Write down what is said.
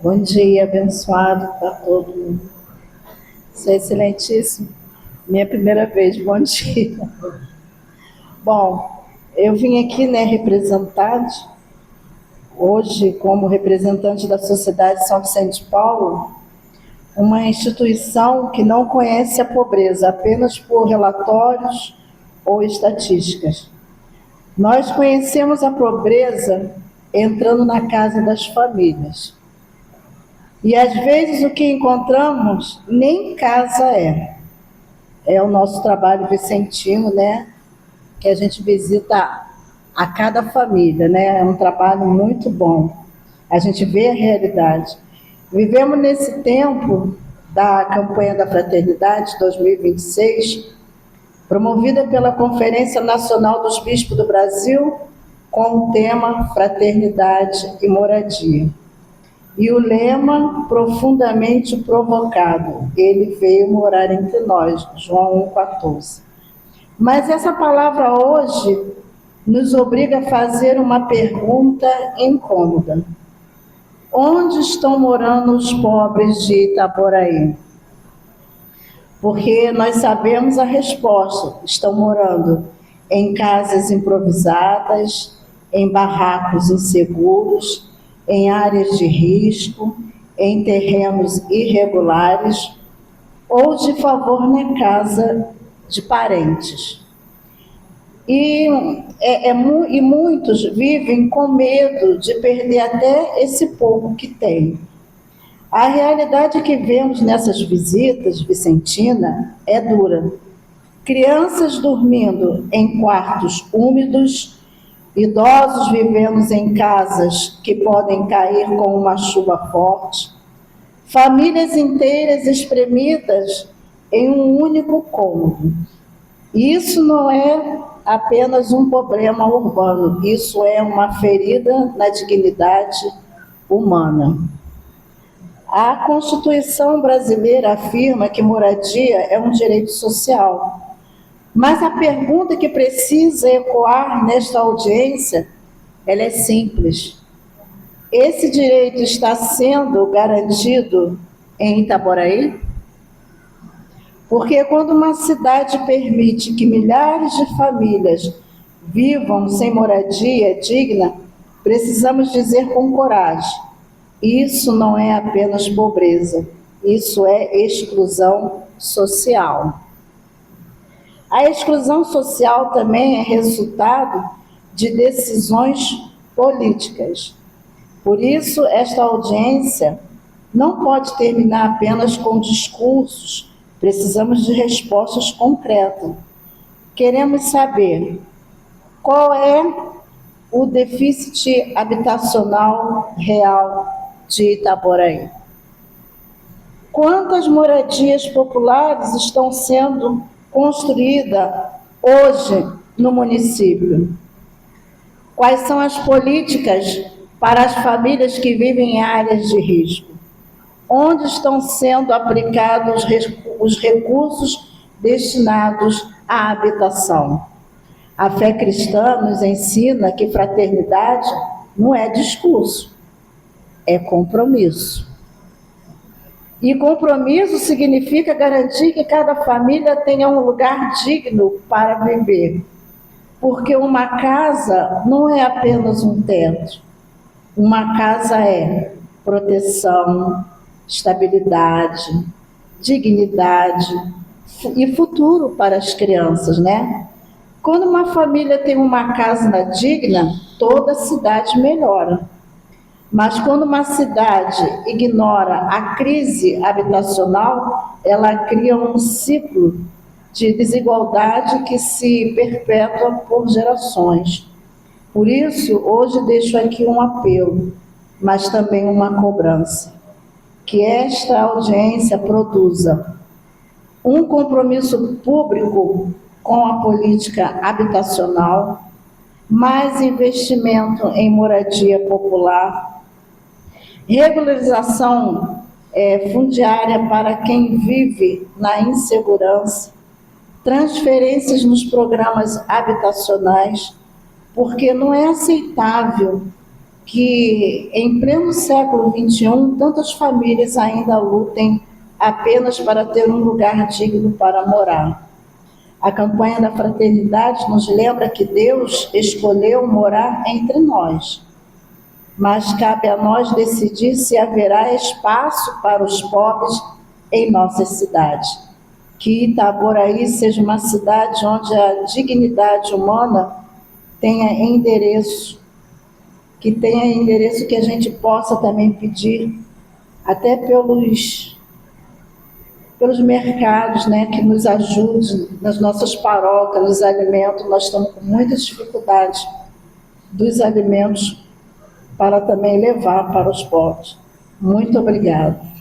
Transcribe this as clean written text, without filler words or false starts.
Bom dia, abençoado para todo mundo. Seu Excelentíssimo, minha primeira vez, bom dia. Bom, eu vim aqui, hoje, como representante da Sociedade São Vicente de Paulo, uma instituição que não conhece a pobreza apenas por relatórios ou estatísticas. Nós conhecemos a pobreza entrando na casa das famílias. E às vezes o que encontramos nem casa é. É o nosso trabalho vicentino, que a gente visita a cada família, É um trabalho muito bom. A gente vê a realidade. Vivemos nesse tempo da campanha da Fraternidade 2026, promovida pela Conferência Nacional dos Bispos do Brasil, com o tema Fraternidade e Moradia. E o lema, profundamente provocado, ele veio morar entre nós, João 1,14. Mas essa palavra hoje nos obriga a fazer uma pergunta incômoda. Onde estão morando os pobres de Itaboraí? Porque nós sabemos a resposta. Estão morando em casas improvisadas, em barracos inseguros, em áreas de risco, em terrenos irregulares ou de favor na casa de parentes. E muitos vivem com medo de perder até esse pouco que tem. A realidade que vemos nessas visitas, Vicentina, é dura. Crianças dormindo em quartos úmidos, idosos vivendo em casas que podem cair com uma chuva forte, famílias inteiras espremidas em um único cômodo. Isso não é apenas um problema urbano, isso é uma ferida na dignidade humana. A Constituição brasileira afirma que moradia é um direito social. Mas a pergunta que precisa ecoar nesta audiência, ela é simples. Esse direito está sendo garantido em Itaboraí? Porque quando uma cidade permite que milhares de famílias vivam sem moradia digna, precisamos dizer com coragem: isso não é apenas pobreza, isso é exclusão social. A exclusão social também é resultado de decisões políticas. Por isso, esta audiência não pode terminar apenas com discursos, precisamos de respostas concretas. Queremos saber qual é o déficit habitacional real de Itaboraí. Quantas moradias populares estão sendo construídas hoje no município? Quais são as políticas para as famílias que vivem em áreas de risco? Onde estão sendo aplicados os recursos destinados à habitação? A fé cristã nos ensina que fraternidade não é discurso, é compromisso. E compromisso significa garantir que cada família tenha um lugar digno para viver. Porque uma casa não é apenas um teto. Uma casa é proteção, estabilidade, dignidade e futuro para as crianças, Quando uma família tem uma casa digna, toda a cidade melhora. Mas quando uma cidade ignora a crise habitacional, ela cria um ciclo de desigualdade que se perpetua por gerações. Por isso, hoje deixo aqui um apelo, mas também uma cobrança, que esta audiência produza um compromisso público com a política habitacional, mais investimento em moradia popular, regularização fundiária para quem vive na insegurança, transferências nos programas habitacionais, porque não é aceitável que, em pleno século XXI, tantas famílias ainda lutem apenas para ter um lugar digno para morar. A campanha da fraternidade nos lembra que Deus escolheu morar entre nós, mas cabe a nós decidir se haverá espaço para os pobres em nossas cidades. Que Itaboraí seja uma cidade onde a dignidade humana tenha endereço, que a gente possa também pedir, até pelos mercados, né, que nos ajudem nas nossas paróquias, nos alimentos. Nós estamos com muita dificuldade dos alimentos para também levar para os pobres. Muito obrigada.